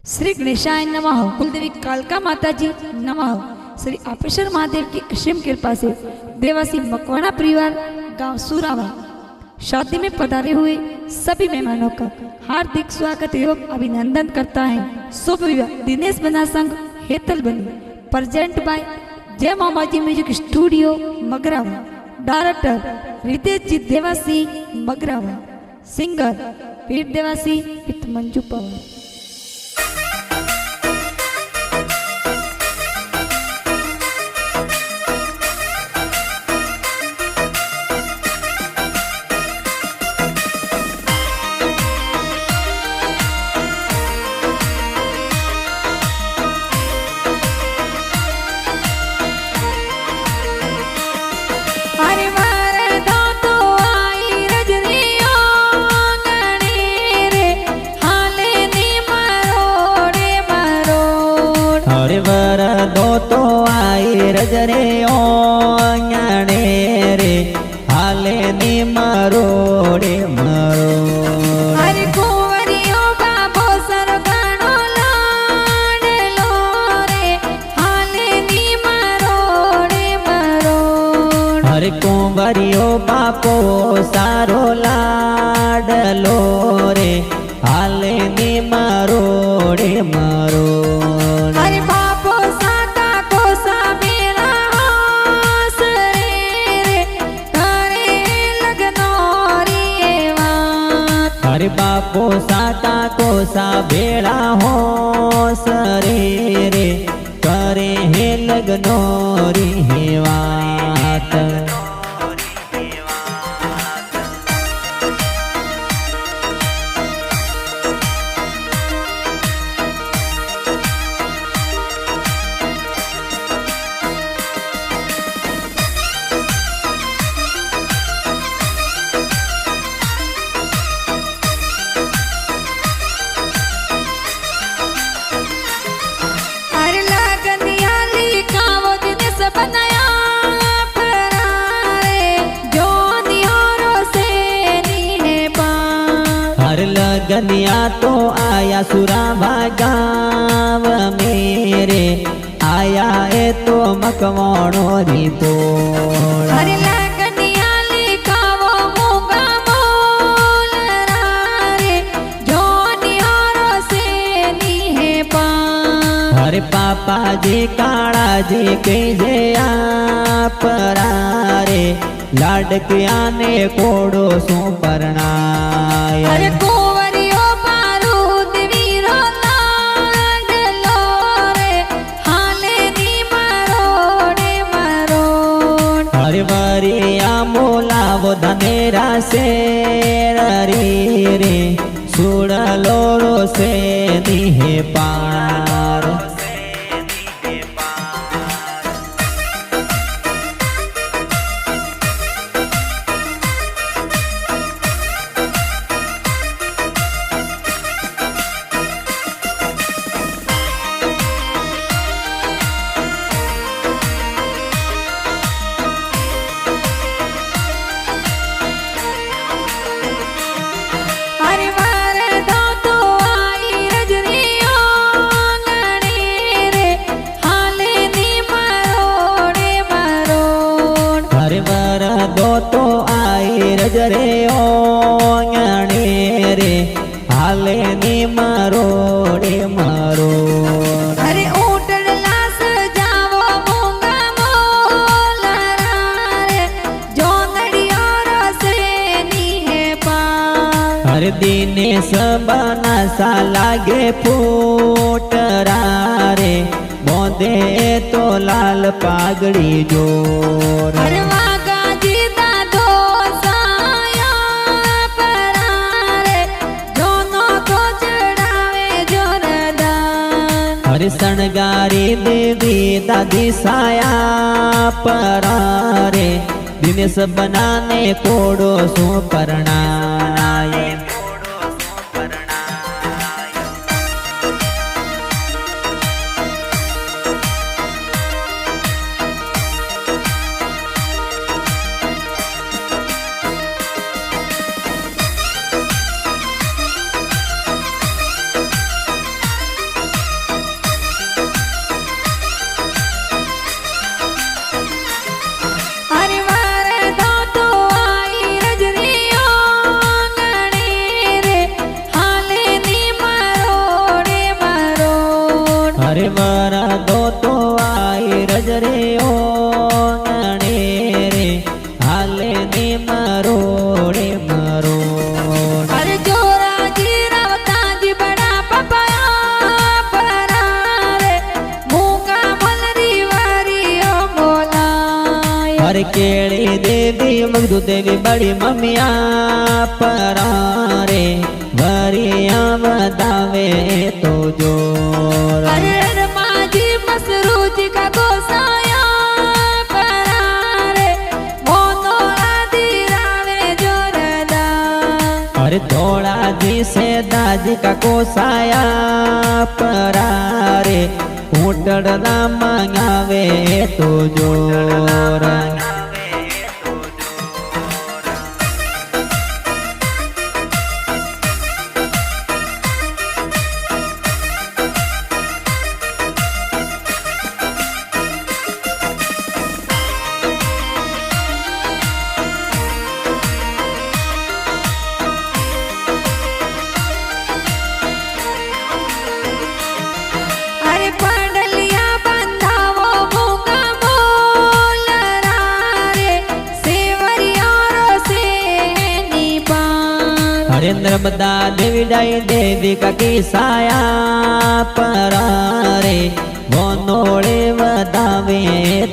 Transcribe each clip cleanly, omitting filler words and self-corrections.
श्री गणेशाय नमः। कुलदेवी कालका माता जी नमः। श्री आपेश्वर महादेव की असीम कृपा से देवासी मकवाना परिवार गांव सुरावा शादी में पधारे हुए सभी मेहमानों का हार्दिक स्वागत एवं अभिनंदन करता है। शुभ विवाह दिनेश बना संघ हेतल बनी प्रेजेंट बाय जय मामाजी music studio मगरावा। Director Ritesh ji Dewasi मगरावा। Singer Pir Dewasi with Manju Pawar. तो आई रजरे ओने रे हाले नी मरोड़े मरो। अरे कुंवरियो बाबो सरगानो लाडलो रे हाले नी मरोड़े मरोड़। अरे कुंवरियो बापो सारो लाडलो रे हाले नी मरोड़े मरोड़। अरे बापो साता को साबेला हास रे करे लगनोरी बात। अरे बापो साता को साबेला हो सरे रे करे हे लगनोरी हे वात। गनिया तो आया सुराभा गाँव मेरे आया ए तो मकवाणो री तो। अरे लगनिया लिखावो मूंगा मोल रे जो निहारो से नी है पान। अरे पापा जी काड़ा जी के जे आप रे लाडकिया ने कोड़ो सो परनाय। अरे कुंवरियो बारूद वीरो लाडलो रे हाले नी मरोड़े मरोड़। अरे वरिया मोलावो धनेरा से रे रे सुड़लो रो से नी पार। तो आई रजरे ओने रे हाले नी मरोड़े मरोड़। अरे ऊटड़ लास जावो मूंगा मोल रे जो नड़ियोरो से नी है पान। अरे दिनेश बना सा लागे फूटरा रे बोंदे तो लाल पागड़ी जोर। अरे अरे सणगारी देवी दादी साया परारे दिनेश बनाने कोड़ो सो परनाय। वर दो तो आई रज रे ओ नणे रे हाले ने मरोड़े मरोड़ अरे जोरा जी रावता जी बड़ा पपाया परा रे मूका मलरी वारी ओ मोला हर केड़ी देवी मगदू देवी बड़ी मम्मिया परा रे वरिया बतावे तो जोर अरे रमाजी मसरू जी का गोसाया परा रे मोनो आदि रावे जोरदा अरे थोड़ा जी से दाजी का कोसाया परा रे ऊँटड़ा मंगावे तो जोर अरे पडलिया बंधावो मूका मोलरा रे सेवरिया रो से निपान हरे नर्मदा देवी डाई देवी का किसाया परा रे बोनोड़े बतावे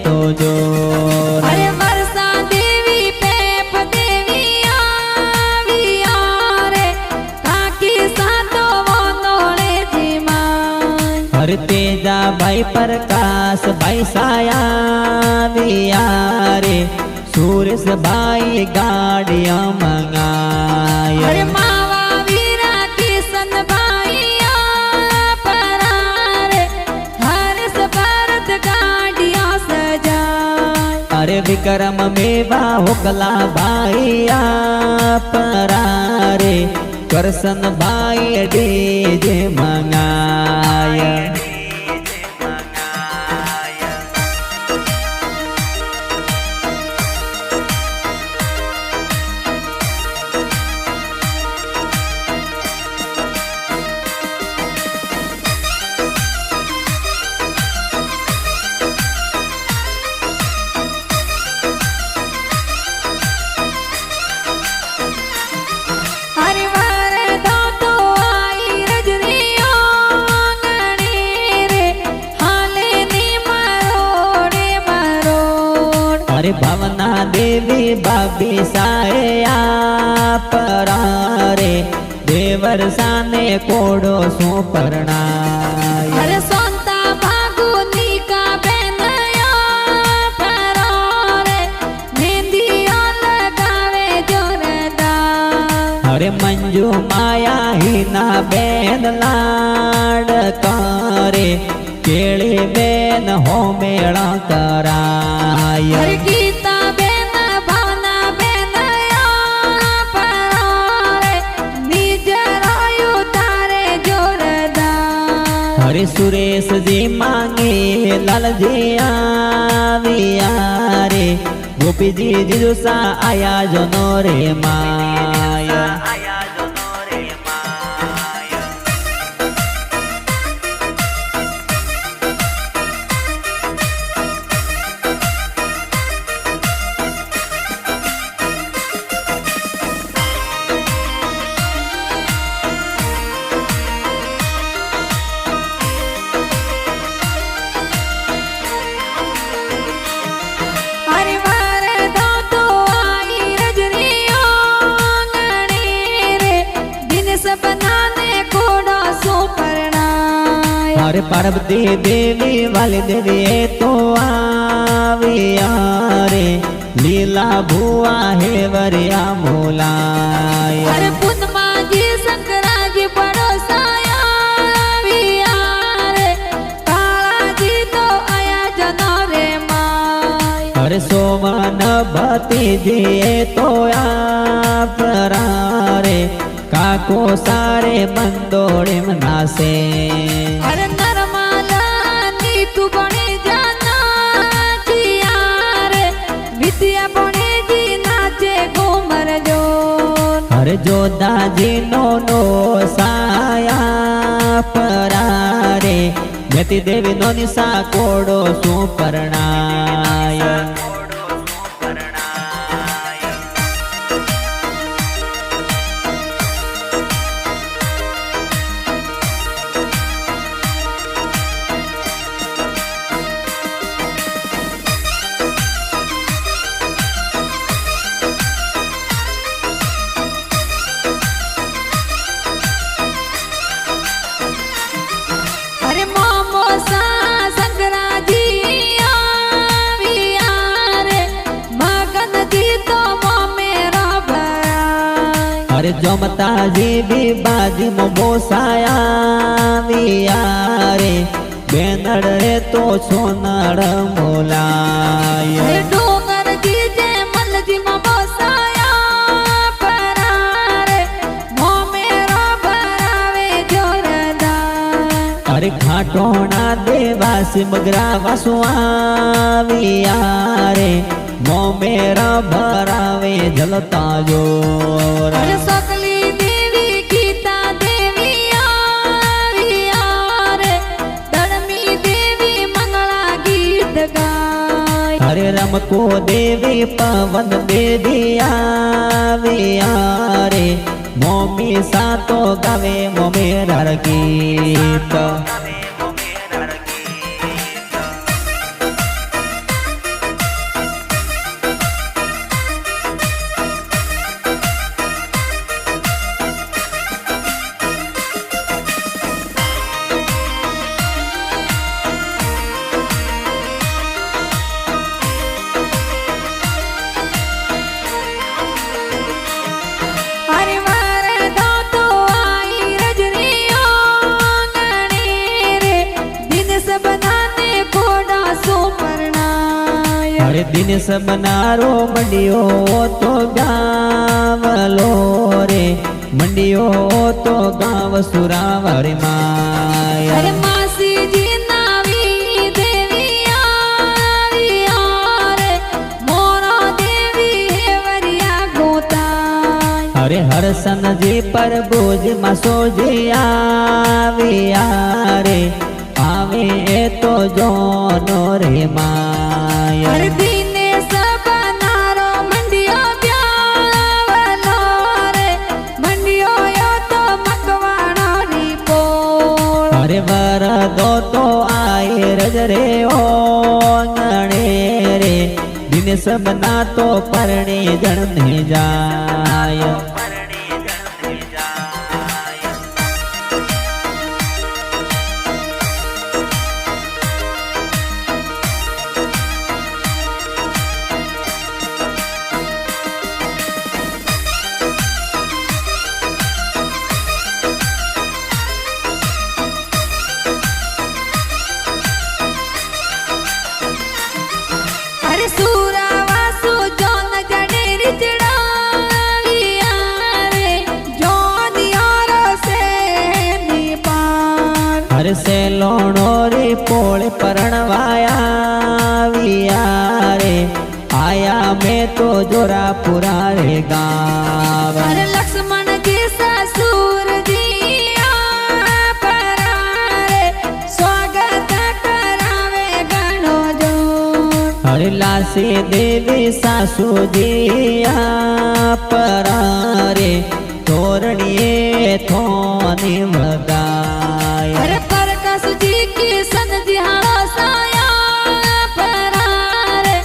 तो जोर अरे वर्षा देवी पेप देवी आविया रे काकी सातो मोनोले जीमान हर तेजा भाई प्रकाश भाई साया वियारे सूरज भाई गाड़ियां मंगाए अरे मावा वीरा किशन भाइया परा रे हर्ष भारत गाड़ियां सजाए अरे विक्रम में बाहुकला भाईया परा रे करसन भाई डीजे मंगाया अरे वार दो तो आई रजनियो गणे रे हाले नी मरोड़े मरोड़ अरे भवना देवी बाबी साया परा रे देवर साने कोडो सो परणाय अरे सोंता भागुनी का बेनया परा रे मेहंदिया लगावे जोरदार अरे मंजू माया ही ना बेन लाड करे केड़ी बेन हो मेला कराय अरे गीता बेन भावना बेनया परा रे निज रायु तारे जोरदार अरे सुरेश जी मांगे लाल जी आविया रे गोपी जी जिजुसा आया जोनो रे माया अरे वार दो तो आई रजनियो गणे रे दिन सपनाने कोड़ा सो परणाय अरे पार्वती देवी वाली देवी तो आविया रे लीला भुआ है वरिया मोलाय अरे पुनमा जी शंकरा जी पड़ोसाया विया रे काला जी तो आया जनो रे माय अरे सोमन भतीजी तो परा रे काको सारे मंदोड़े मनासे अरे नरमाला नी तू बने जाना जिया रे विद्या बने जी नाचे घूमर जोन अरे जोधा जी नो साया परा रे હેતી દેવી નો નિશા કોડો શું પરણાય अरे मोमो सा संगराजी आविया रे मगन जी तो मेरा भराय अरे जमता जी भी बाजी मो बोसाया रे बेनड़ रे तो सोनड़ मोलाय अरे डोंगर जी जे मल जी मोमो साया परारे मो मेरा भरावे जोरदार अरे घाटोना देवासी मगरा वासुआ रे मो मेरा भरावे जलता जोर अरे सकली देवी गीता देवी आविया रे धर्मी देवी मंगला गीत गाय हरे रमको देवी पवन बेदिया रे मोमी सा तो गावे मोमेरा गीत अरे वरदा तो आई रजनियों गणे रे दिन से बनाने कोड़ा सो परनाय हरे दिन सबनारो मंडियो तो गावलो रे मंडियो तो गाव सुरावरी माय अरे मासी जी नावी देवी आविया रे मोरा देवी हेवरिया गोताय हरे हरसन जी पर बोझ मसो जी रे आवे ए तो जोनो रे माय हर दीने सब नारो मंडियो ब्यावलो रे मंडियो यो तो मकवाणो नी पोल हरे वर दो तो आए रज रे ओ गणे रे दिन सबना तो परणे जन ने जाय अरे सूरा वासु जोन जड़े रिचड़ाविया रे जोन यारो से निपार हरे से लोणो रे पोळे परणवाया रे आया मैं तो जोरा पुरा रे गाव अरे लक्ष्मण जी ससुर जी परारे स्वागत करावे गणो जोर हरे लासे देवी सासू जी परारे तोरणिए थोनी वगाय अरे परकस जी की सन जी हारो साया परारे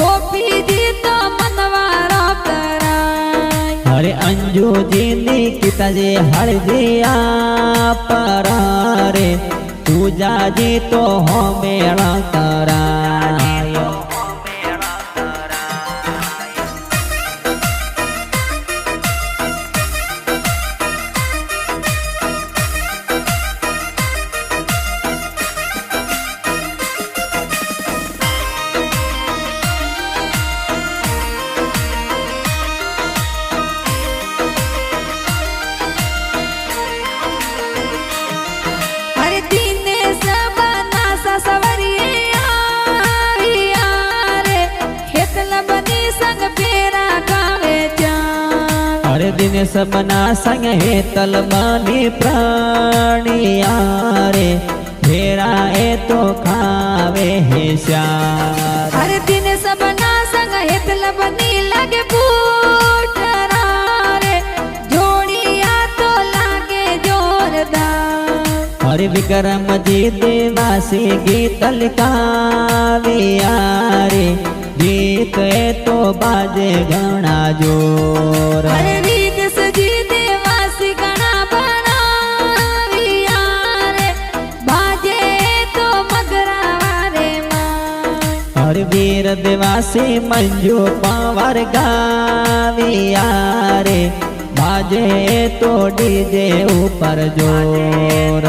गोपी जी तो मनवारो कराय हरे अंजू जी निकिता जी हरदिया परारे पूजा जी तो हो मेला कराय अरे दीने सब नासा सवरिये आविया रे हेतला बनी संग पेरा गावे जान हरे दिन सबना संग हे तलबानी प्राणिया रे फेरा तो खावे है श्यार। हर दिन सबना संग हेतल बनी लगे बूटरा रे जोड़िया तो लागे जोरदार। हर विक्रम जी देवासी गीत लकाविया रे गीत तो बाजे घना जोर। हर रीत सजी देवासी गणा बनाविया रे बाजे तो मगरा रे माँ। हर वीर देवासी मंजू पावर गाविया रे बाजे तो डीजे ऊपर जोर।